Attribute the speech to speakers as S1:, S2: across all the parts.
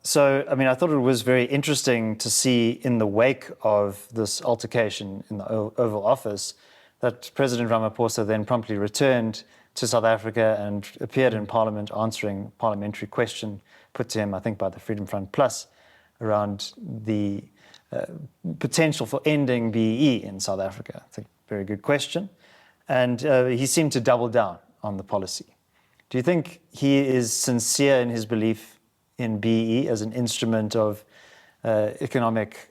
S1: So, I mean, I thought it was very interesting to see in the wake of this altercation in the Oval Office that President Ramaphosa then promptly returned to South Africa and appeared in Parliament answering a parliamentary question put to him, I think, by the Freedom Front Plus around the potential for ending BEE in South Africa. I think very good question. And he seemed to double down on the policy. Do you think he is sincere in his belief in BEE as an instrument of economic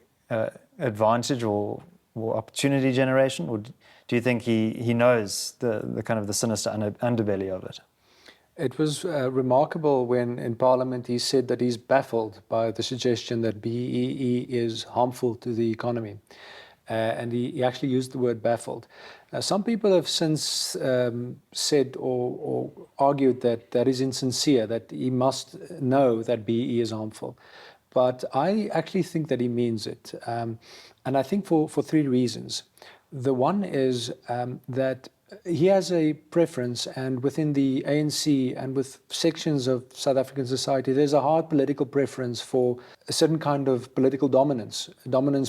S1: advantage or opportunity generation? Or do you think he knows the kind of the sinister underbelly of it?
S2: It was remarkable when in Parliament he said that he's baffled by the suggestion that BEE is harmful to the economy. And he actually used the word baffled. Some people have since said or argued that that is insincere, that he must know that BEE is harmful. But I actually think that he means it. And I think for three reasons. The one is that he has a preference, and within the ANC and with sections of South African society, there's a hard political preference for a certain kind of political dominance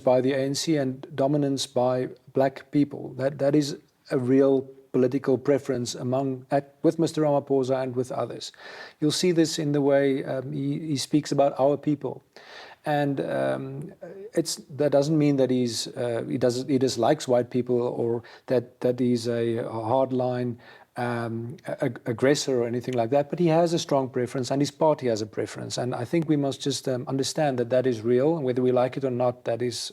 S2: by the ANC and dominance by black people. That is a real political preference with Mr. Ramaphosa and with others. You'll see this in the way he speaks about our people. And that doesn't mean that he dislikes white people or that he's a hardline aggressor or anything like that. But he has a strong preference, and his party has a preference. And I think we must just understand that that is real, and whether we like it or not, that is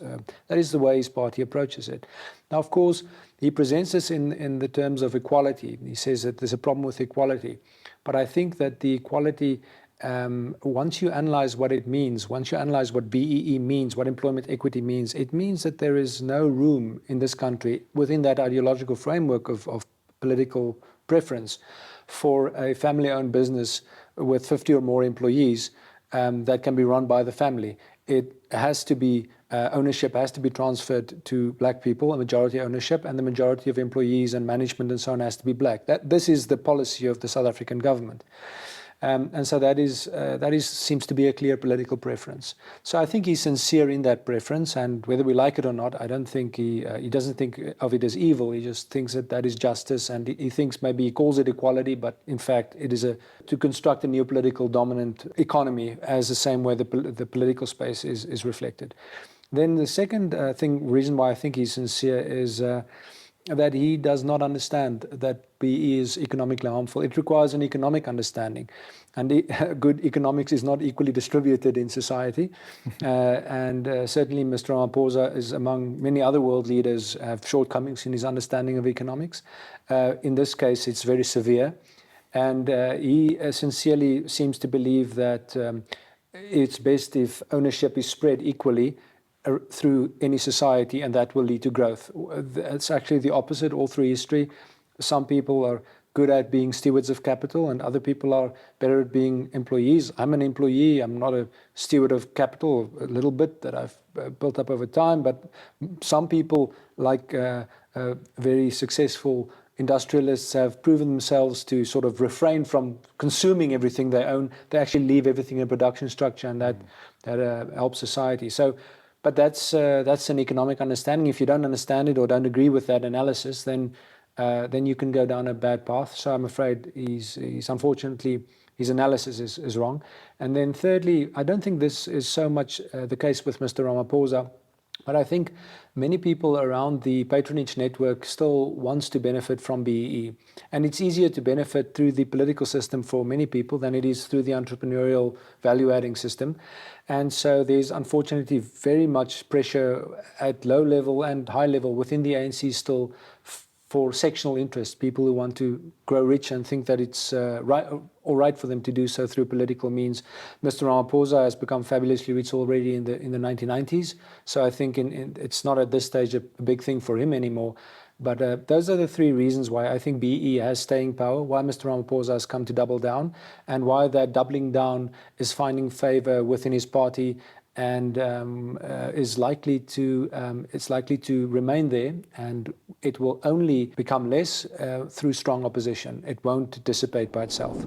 S2: the way his party approaches it. Now, of course, he presents this in the terms of equality. He says that there's a problem with equality. But I think that the equality, once you analyze what it means, once you analyze what BEE means, what employment equity means, it means that there is no room in this country within that ideological framework of political preference for a family-owned business with 50 or more employees that can be run by the family. It has to be, ownership has to be transferred to black people, a majority ownership, and the majority of employees and management and so on has to be black. This is the policy of the South African government. And so that seems to be a clear political preference. So I think he's sincere in that preference, and whether we like it or not, I don't think he doesn't think of it as evil. He just thinks that is justice, and he thinks maybe he calls it equality, but in fact it is to construct a new political dominant economy as the same way the political space is reflected. Then the second reason why I think he's sincere is that he does not understand that BEE is economically harmful. It requires an economic understanding. And good economics is not equally distributed in society. And certainly Mr. Ramaphosa is, among many other world leaders, have shortcomings in his understanding of economics. In this case, it's very severe. And he sincerely seems to believe that it's best if ownership is spread equally through any society, and that will lead to growth. It's actually the opposite all through history. Some people are good at being stewards of capital, and other people are better at being employees. I'm an employee. I'm not a steward of capital, a little bit that I've built up over time. But some people, like very successful industrialists, have proven themselves to sort of refrain from consuming everything they own. They actually leave everything in production structure, and that helps society. But that's an economic understanding. If you don't understand it or don't agree with that analysis, then you can go down a bad path. So I'm afraid he's unfortunately, his analysis is wrong. And then thirdly, I don't think this is so much the case with Mr. Ramaphosa, but I think many people around the patronage network still wants to benefit from BEE. And it's easier to benefit through the political system for many people than it is through the entrepreneurial value-adding system. And so there's unfortunately very much pressure at low level and high level within the ANC still for sectional interests, people who want to grow rich and think that it's all right for them to do so through political means. Mr. Ramaphosa has become fabulously rich already in the 1990s, so I think it's not at this stage a big thing for him anymore. But those are the three reasons why I think BEE has staying power, why Mr. Ramaphosa has come to double down, and why that doubling down is finding favor within his party and is likely to remain there, and it will only become less through strong opposition. It won't dissipate by itself.